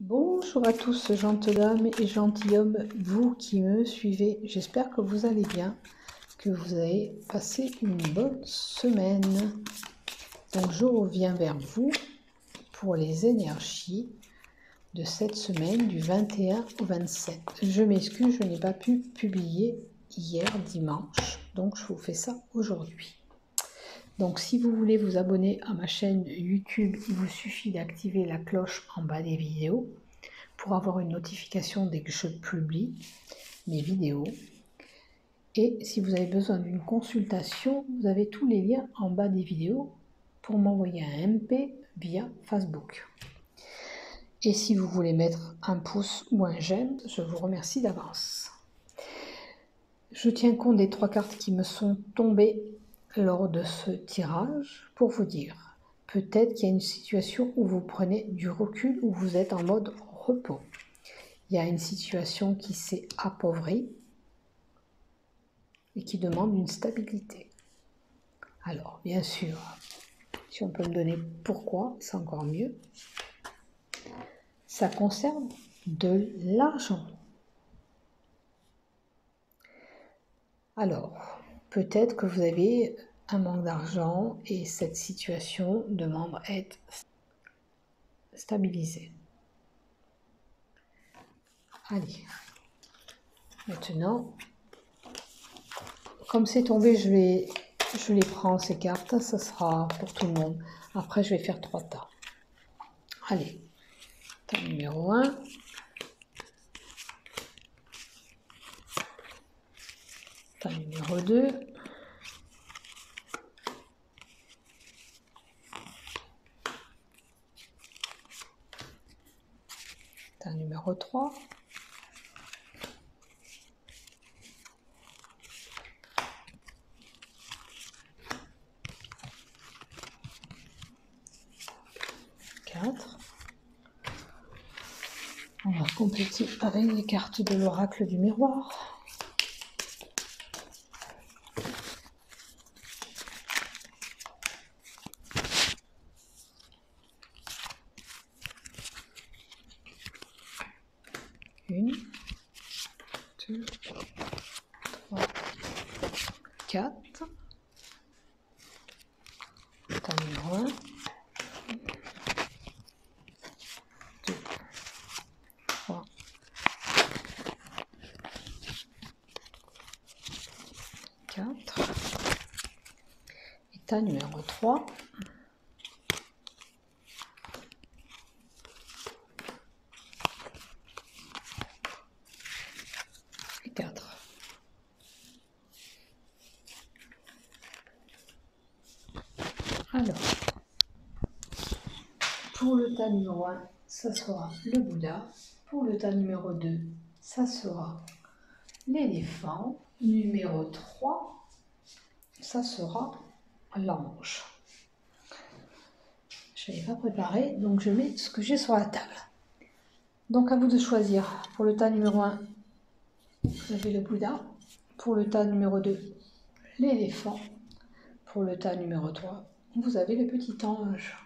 Bonjour à tous, gentilles et gentilshommes, vous qui me suivez. J'espère que vous allez bien, que vous avez passé une bonne semaine. Donc je reviens vers vous pour les énergies de cette semaine du 21 au 27. Je m'excuse, je n'ai pas pu publier hier dimanche, donc je vous fais ça aujourd'hui. Donc si vous voulez vous abonner à ma chaîne YouTube, il vous suffit d'activer la cloche en bas des vidéos pour avoir une notification dès que je publie mes vidéos. Et si vous avez besoin d'une consultation, vous avez tous les liens en bas des vidéos pour m'envoyer un MP via Facebook. Et si vous voulez mettre un pouce ou un j'aime, je vous remercie d'avance. Je tiens compte des 3 cartes qui me sont tombées lors de ce tirage pour vous dire, peut-être qu'il y a une situation où vous prenez du recul, où vous êtes en mode repos. Il y a une situation qui s'est appauvrie et qui demande une stabilité. Alors, bien sûr, si on peut me donner pourquoi, c'est encore mieux. Ça concerne de l'argent. Alors, peut-être que vous avez un manque d'argent et cette situation demande à être stabilisée. Allez, maintenant, comme c'est tombé, je les prends ces cartes, ça sera pour tout le monde. Après, je vais faire 3 tas. Allez, tas numéro 1. Tas numéro 2. Tas numéro 3. On va compléter avec les cartes de l'oracle du miroir. Une, deux, trois, 4. Tas numéro 1. 2, 3, 4. Et tas numéro 3. Et 4. Alors, pour le tas numéro 1, ça sera le Bouddha. Pour le tas numéro 2, ça sera l'éléphant. Numéro 3, ça sera l'ange. Je n'avais pas préparé, donc je mets ce que j'ai sur la table. Donc à vous de choisir. Pour le tas numéro 1, vous avez le Bouddha. Pour le tas numéro 2, l'éléphant. Pour le tas numéro 3, vous avez le petit ange.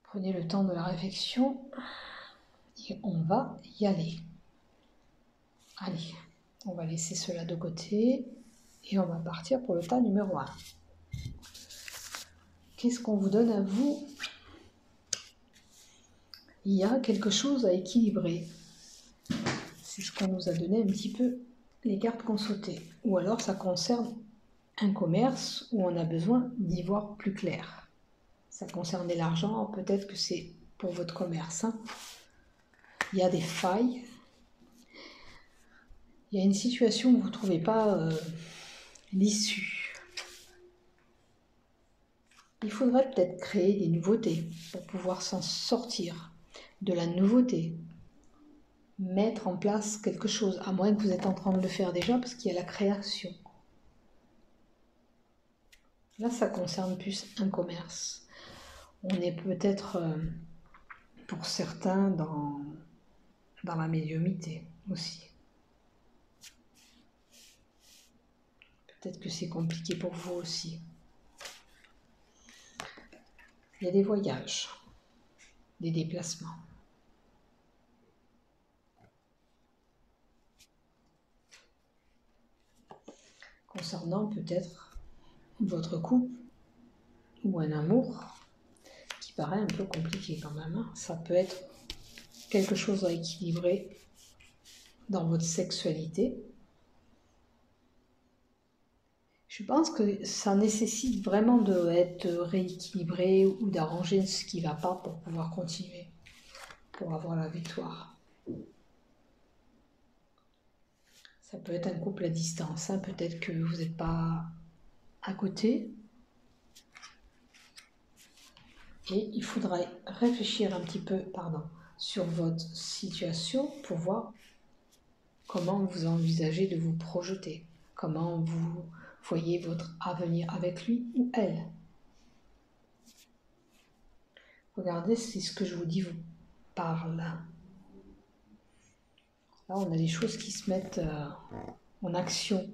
Prenez le temps de la réflexion et on va y aller. Allez, on va laisser cela de côté et on va partir pour le tas numéro 1. Qu'est-ce qu'on vous donne à vous? Il y a quelque chose à équilibrer. C'est ce qu'on nous a donné un petit peu les cartes qu'on sautait. Ou alors ça concerne un commerce où on a besoin d'y voir plus clair. Ça concernait l'argent, peut-être que c'est pour votre commerce. Il y a des failles. Il y a une situation où vous ne trouvez pas l'issue. Il faudrait peut-être créer des nouveautés pour pouvoir s'en sortir. De la nouveauté. Mettre en place quelque chose, à moins que vous êtes en train de le faire déjà, parce qu'il y a la création. Là, ça concerne plus un commerce. On est peut-être, pour certains, dans la médiumnité aussi. Peut-être que c'est compliqué pour vous aussi. Il y a des voyages, des déplacements. Concernant peut-être votre couple ou un amour qui paraît un peu compliqué quand même. Hein. Ça peut être quelque chose à équilibrer dans votre sexualité. Je pense que ça nécessite vraiment d'être rééquilibré ou d'arranger ce qui ne va pas pour pouvoir continuer, pour avoir la victoire. Ça peut être un couple à distance, hein. Peut-être que vous n'êtes pas à côté. Et il faudrait réfléchir un petit peu sur votre situation pour voir comment vous envisagez de vous projeter, comment vous voyez votre avenir avec lui ou elle. Regardez si ce que je vous dis vous parle. Là, on a des choses qui se mettent en action.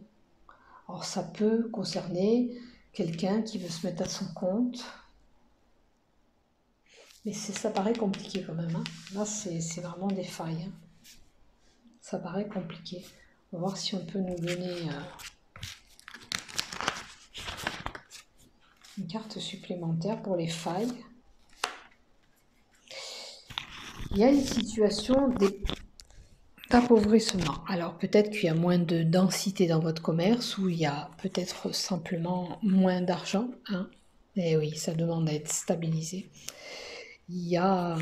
Alors, ça peut concerner quelqu'un qui veut se mettre à son compte. Mais ça paraît compliqué quand même. Hein. Là, c'est vraiment des failles. Hein. Ça paraît compliqué. On va voir si on peut nous donner une carte supplémentaire pour les failles. Il y a une situation d'appauvrissement. Alors peut-être qu'il y a moins de densité dans votre commerce ou il y a peut-être simplement moins d'argent. Hein. Et oui, ça demande à être stabilisé. Il y a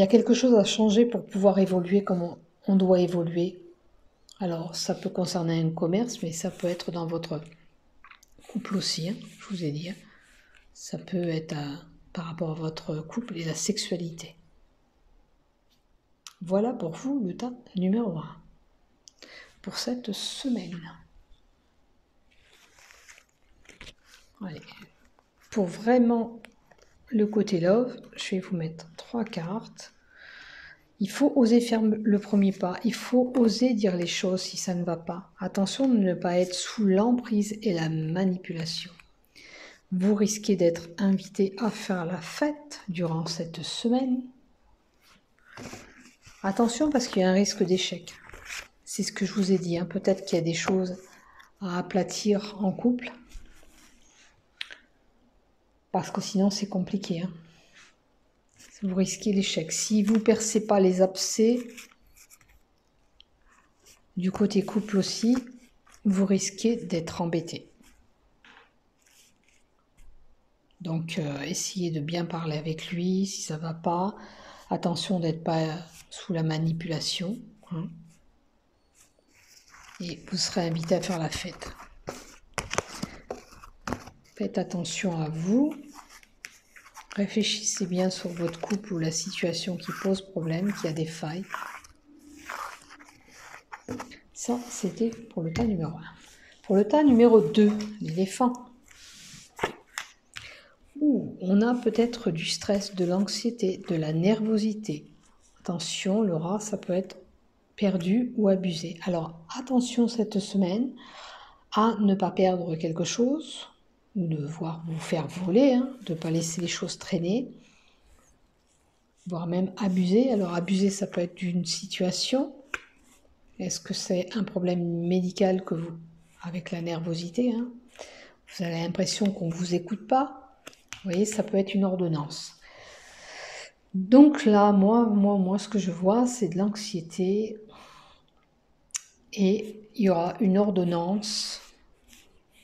quelque chose à changer pour pouvoir évoluer comme on doit évoluer. Alors ça peut concerner un commerce, mais ça peut être dans votre couple aussi, hein, je vous ai dit. Hein. Ça peut être par rapport à votre couple et la sexualité. Voilà pour vous le tas numéro 1 pour cette semaine. Allez. Pour vraiment le côté love, je vais vous mettre 3 cartes. Il faut oser faire le premier pas. Il faut oser dire les choses si ça ne va pas. Attention de ne pas être sous l'emprise et la manipulation. Vous risquez d'être invité à faire la fête durant cette semaine. Attention parce qu'il y a un risque d'échec. C'est ce que je vous ai dit. Hein. Peut-être qu'il y a des choses à aplatir en couple. Parce que sinon c'est compliqué. Hein. Vous risquez l'échec. Si vous ne percez pas les abcès, du côté couple aussi, vous risquez d'être embêté. Donc, essayez de bien parler avec lui si ça ne va pas. Attention d'être pas sous la manipulation. Hein. Et vous serez invité à faire la fête. Faites attention à vous. Réfléchissez bien sur votre couple ou la situation qui pose problème, qui a des failles. Ça, c'était pour le tas numéro 1. Pour le tas numéro 2, l'éléphant. On a peut-être du stress, de l'anxiété, de la nervosité. Attention, le rat, ça peut être perdu ou abusé. Alors, attention cette semaine à ne pas perdre quelque chose ou de voir vous faire voler, hein, de ne pas laisser les choses traîner, voire même abuser. Alors, abuser, ça peut être d'une situation. Est-ce que c'est un problème médical que vous, avec la nervosité, hein, vous avez l'impression qu'on ne vous écoute pas? Vous voyez, ça peut être une ordonnance. Donc là, moi, ce que je vois, c'est de l'anxiété et il y aura une ordonnance.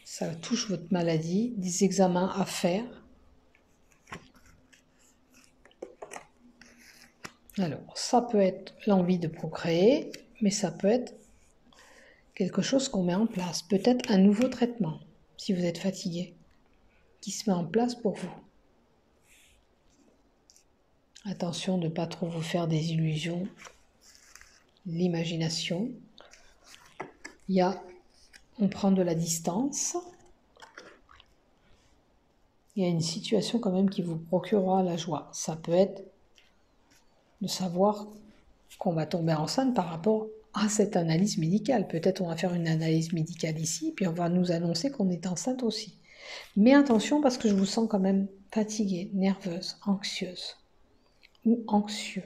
Ça touche votre maladie, des examens à faire. Alors, ça peut être l'envie de procréer, mais ça peut être quelque chose qu'on met en place. Peut-être un nouveau traitement, si vous êtes fatigué, qui se met en place pour vous. Attention de ne pas trop vous faire des illusions. L'imagination. On prend de la distance. Il y a une situation quand même qui vous procurera la joie. Ça peut être de savoir qu'on va tomber enceinte par rapport à cette analyse médicale. Peut-être on va faire une analyse médicale ici, puis on va nous annoncer qu'on est enceinte aussi. Mais attention parce que je vous sens quand même fatiguée, nerveuse, anxieuse ou anxieux.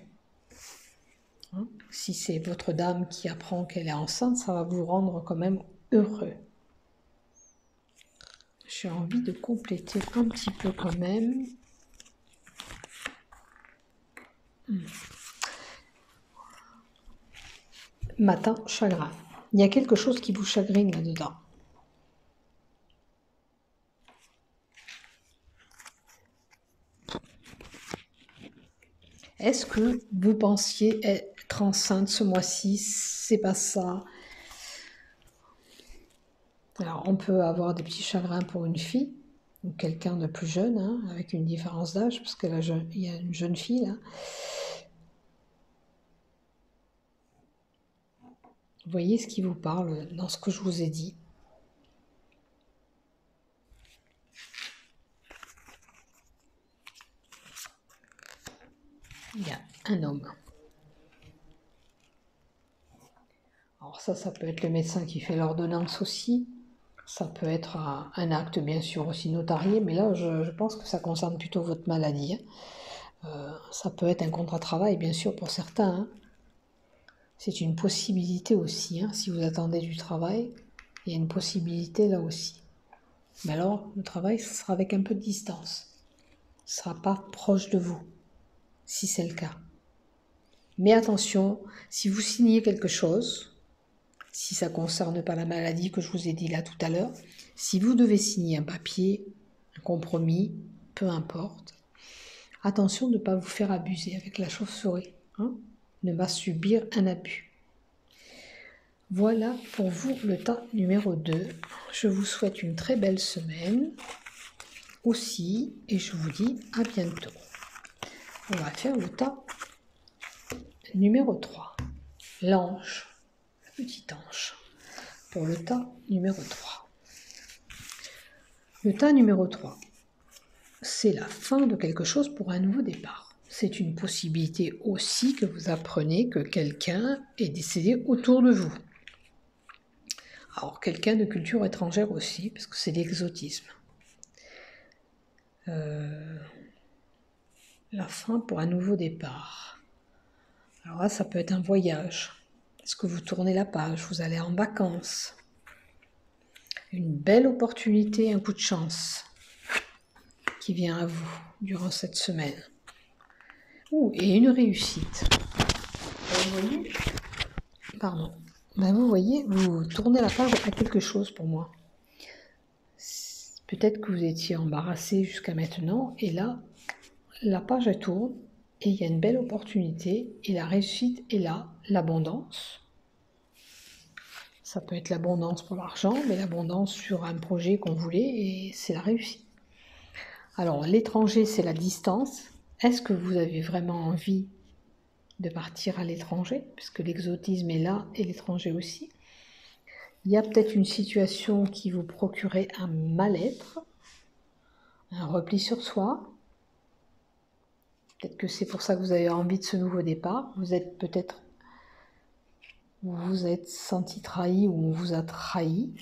Hein, si c'est votre dame qui apprend qu'elle est enceinte, ça va vous rendre quand même heureux. J'ai envie de compléter un petit peu quand même. Matin, chagrin. Il y a quelque chose qui vous chagrine là-dedans. Est-ce que vous pensiez être enceinte ce mois-ci? C'est pas ça. Alors, on peut avoir des petits chagrins pour une fille ou quelqu'un de plus jeune, hein, avec une différence d'âge, parce qu'il y a une jeune fille là. Vous voyez ce qui vous parle dans ce que je vous ai dit. Il y a un homme. Alors ça peut être le médecin qui fait l'ordonnance aussi. Ça peut être un acte bien sûr aussi notarié, mais là je pense que ça concerne plutôt votre maladie. Ça peut être un contrat de travail bien sûr pour certains. Hein. C'est une possibilité aussi. Hein. Si vous attendez du travail, il y a une possibilité là aussi. Mais alors le travail, ce sera avec un peu de distance. Ce ne sera pas proche de vous, si c'est le cas. Mais attention, si vous signez quelque chose, si ça ne concerne pas la maladie que je vous ai dit là tout à l'heure, si vous devez signer un papier, un compromis, peu importe, attention de ne pas vous faire abuser avec la chauve-souris, hein, ne pas subir un abus. Voilà pour vous le tas numéro 2. Je vous souhaite une très belle semaine aussi et je vous dis à bientôt. On va faire le tas numéro 3. L'ange, le petit ange, pour le tas numéro 3. Le tas numéro 3, c'est la fin de quelque chose pour un nouveau départ. C'est une possibilité aussi que vous apprenez que quelqu'un est décédé autour de vous. Alors, quelqu'un de culture étrangère aussi, parce que c'est l'exotisme. La fin pour un nouveau départ. Alors là, ça peut être un voyage. Est-ce que vous tournez la page? Vous allez en vacances. Une belle opportunité, un coup de chance qui vient à vous durant cette semaine. Et une réussite. Vous voyez, pardon. Vous voyez, vous tournez la page à quelque chose pour moi. Peut-être que vous étiez embarrassé jusqu'à maintenant, et là, la page elle tourne, et il y a une belle opportunité, et la réussite est là, l'abondance. Ça peut être l'abondance pour l'argent, mais l'abondance sur un projet qu'on voulait, et c'est la réussite. Alors, l'étranger, c'est la distance. Est-ce que vous avez vraiment envie de partir à l'étranger? Puisque l'exotisme est là, et l'étranger aussi. Il y a peut-être une situation qui vous procurait un mal-être, un repli sur soi. Peut-être que c'est pour ça que vous avez envie de ce nouveau départ. Vous vous êtes senti trahi ou on vous a trahi.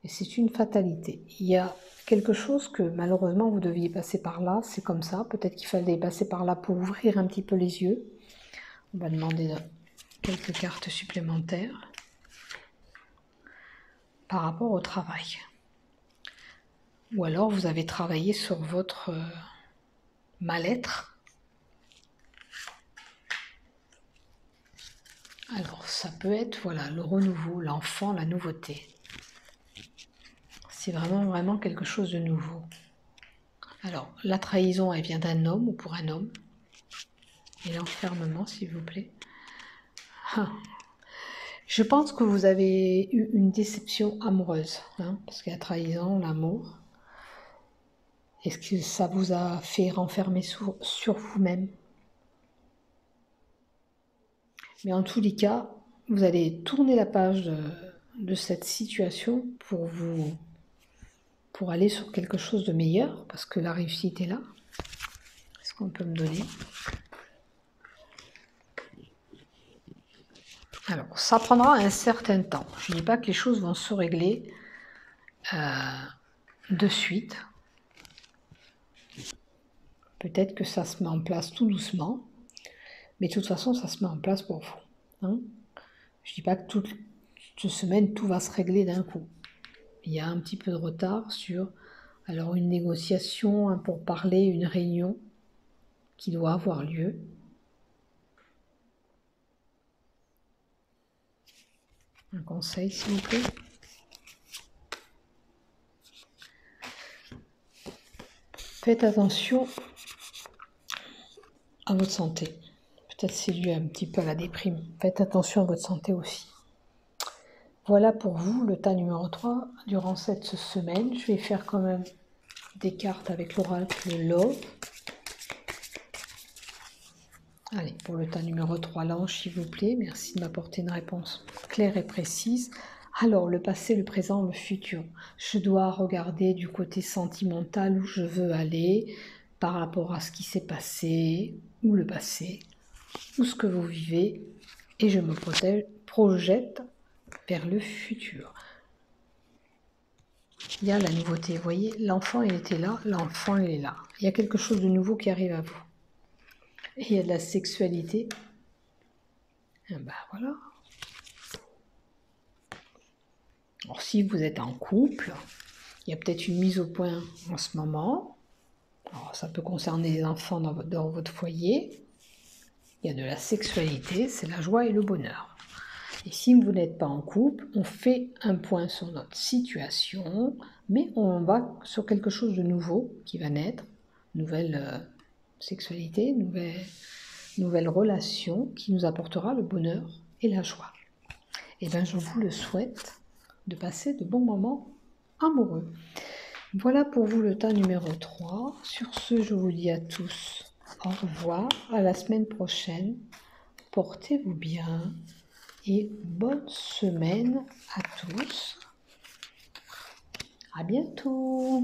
Et c'est une fatalité. Il y a quelque chose que malheureusement vous deviez passer par là, c'est comme ça. Peut-être qu'il fallait passer par là pour ouvrir un petit peu les yeux. On va demander quelques cartes supplémentaires par rapport au travail. Ou alors vous avez travaillé sur votre mal-être. Alors ça peut être voilà, le renouveau, l'enfant, la nouveauté. C'est vraiment quelque chose de nouveau. Alors la trahison, elle vient d'un homme ou pour un homme. Et l'enfermement, s'il vous plaît. Je pense que vous avez eu une déception amoureuse, hein, parce qu'il y a trahison, l'amour. Est-ce que ça vous a fait renfermer sur vous-même? Mais en tous les cas, vous allez tourner la page de cette situation pour aller sur quelque chose de meilleur, parce que la réussite est là. qu'on peut me donner. Alors, ça prendra un certain temps. Je ne dis pas que les choses vont se régler de suite. Peut-être que ça se met en place tout doucement, mais de toute façon, ça se met en place pour vous. Hein. Je ne dis pas que toute semaine, tout va se régler d'un coup. Il y a un petit peu de retard sur alors une négociation, un pourparler, une réunion qui doit avoir lieu. Un conseil, s'il vous plaît. Faites attention à votre santé. Peut-être c'est dû un petit peu à la déprime. Faites attention à votre santé aussi. Voilà pour vous le tas numéro 3 durant cette semaine. Je vais faire quand même des cartes avec l'oracle Love. Allez, pour le tas numéro 3, l'ange, s'il vous plaît. Merci de m'apporter une réponse claire et précise. Alors, le passé, le présent, le futur. Je dois regarder du côté sentimental où je veux aller par rapport à ce qui s'est passé, ou le passé, ou ce que vous vivez. Et je me projette vers le futur. Il y a la nouveauté, vous voyez, l'enfant il était là, l'enfant il est là. Il y a quelque chose de nouveau qui arrive à vous. Et il y a de la sexualité. Et ben voilà. Alors si vous êtes en couple, il y a peut-être une mise au point en ce moment. Alors, ça peut concerner les enfants dans votre foyer. Il y a de la sexualité, c'est la joie et le bonheur. Et si vous n'êtes pas en couple, on fait un point sur notre situation, mais on va sur quelque chose de nouveau qui va naître, nouvelle sexualité, nouvelle relation qui nous apportera le bonheur et la joie. Et bien je vous le souhaite de passer de bons moments amoureux. Voilà pour vous le tas numéro 3. Sur ce, je vous dis à tous au revoir, à la semaine prochaine. Portez-vous bien. Et bonne semaine à tous. À bientôt.